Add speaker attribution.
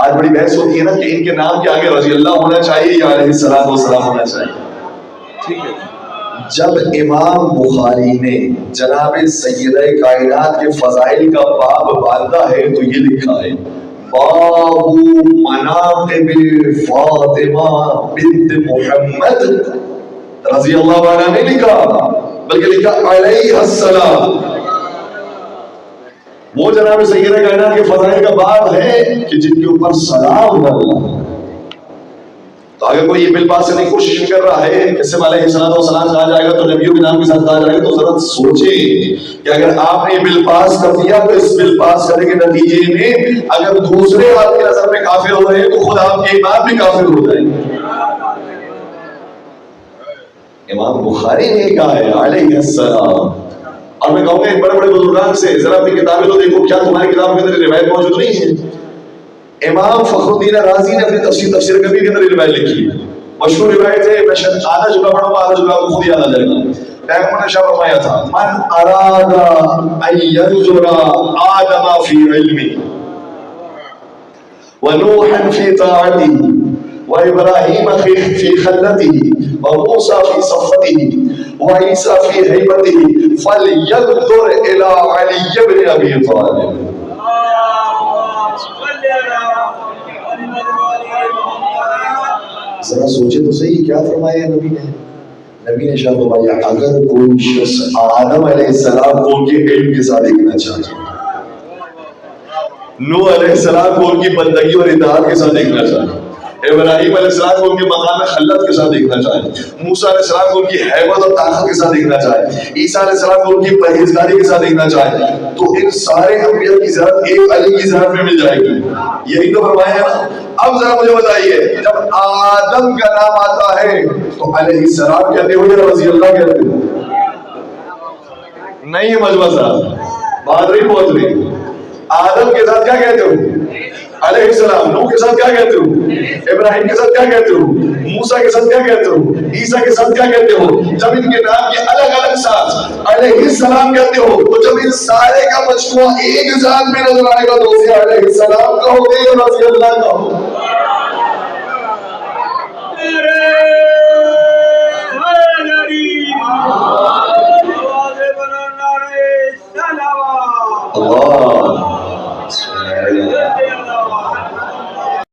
Speaker 1: آج بڑی بحث ہوتی ہے نا کہ ان کے نام کے آگے رضی اللہ ہونا چاہیے یا علیہ السلام ہونا چاہیے. ٹھیک ہے. جب امام بخاری نے جناب سیدہ کائنات کے فضائل کا باب باندھا ہے تو یہ لکھا ہے باب مناقب فاطمہ بنت محمد رضی اللہ عنہ نے لکھا بلکہ لکھا علیہ السلام. وہ جناب سیدہ کائنات کے فضائل کا باب ہے کہ جن کے اوپر سلام اللہ. تو اگر کوئی یہ بل پاس کرنے کی کوشش کر رہا ہے کہ صرف علیہ السلام کہا جائے گا تو نبیوں کے نام کے ساتھ کہا جائے گا تو ضرورت سوچیں کہ اگر آپ نے یہ بل پاس کر دیا تو اس بل پاس کرنے کے نتیجے میں اگر دوسرے آپ کی نظر میں کافر ہو رہے ہیں تو خود آپ کے امام بھی کافر ہو جائیں گے. امام بخاری نے کہا ہے علیہ السلام. اور میں کہوں گا ان بڑے بڑے بزرگان سے ذرا اپنی کتابیں تو دیکھو کیا تمہاری کتابوں کے اندر روایت موجود نہیں ہے. امام فخر الدین رازی نے اپنی تفسیر کبیر کے اندر روایت لکھی ہے. مشہور روایت ہے میں شاید آدھا جملہ پڑھوں گا آدھا جملہ کو خود یاد آ جائے گا. پیغمبر نے شاہ فرمایا تھا من اراد ان ينظر آدم فی علمه ونوحا فی طاعته وابراہیم فی خلته وموسیٰ فی صفته وعیسیٰ فی ہیبته فلینظر الی علی بن ابی طالب. ذرا سوچے تو صحیح کیا فرمایا نبی نے. نبی نے شاہ فرمایا اگر کوئی شخص آدم علیہ السلام کو ان کے علم کے ساتھ دیکھنا چاہے, نوح علیہ السلام کو ان کی بندگی اور اطاعت کے ساتھ دیکھنا چاہے, ابراہیم علیہ السلام کو ان کے مقام خلت کے ساتھ دیکھنا چاہے, موسیٰ علیہ السلام کو ان کی ہیبت اور طاقت کے ساتھ دیکھنا چاہے, عیسیٰ علیہ السلام کو ان کی پرہیزگاری کے ساتھ دیکھنا چاہے, تو ان سارے انبیاء کی ذات ایک علی کی ذات میں مل جائے گی. یہی تو فرمایا ہے نا. اب ذرا مجھے بتائیے جب آدم کا نام آتا ہے تو علیہ السلام کہتے ہو یا رضی اللہ کہتے ہو؟ نہیں ہے مجمع صاحب بات نہیں بول رہی. آدم کے ساتھ کیا کہتے ہو؟ علیہ السلام. نوح کے ساتھ کیا کہتے ہو؟ ابراہیم کے ساتھ کیا کہتے ہو؟ موسیٰ کے ساتھ کیا کہتے ہو؟ عیسیٰ کے ساتھ کیا کہتے ہو؟ جب ان کے نام کے الگ الگ ساتھ علیہ السلام کہتے ہو تو جب ان سارے کا مجموعہ ایک ذات میں نظر آئے گا تو اسے علیہ السلام کہو گے یا رضی اللہ کہو.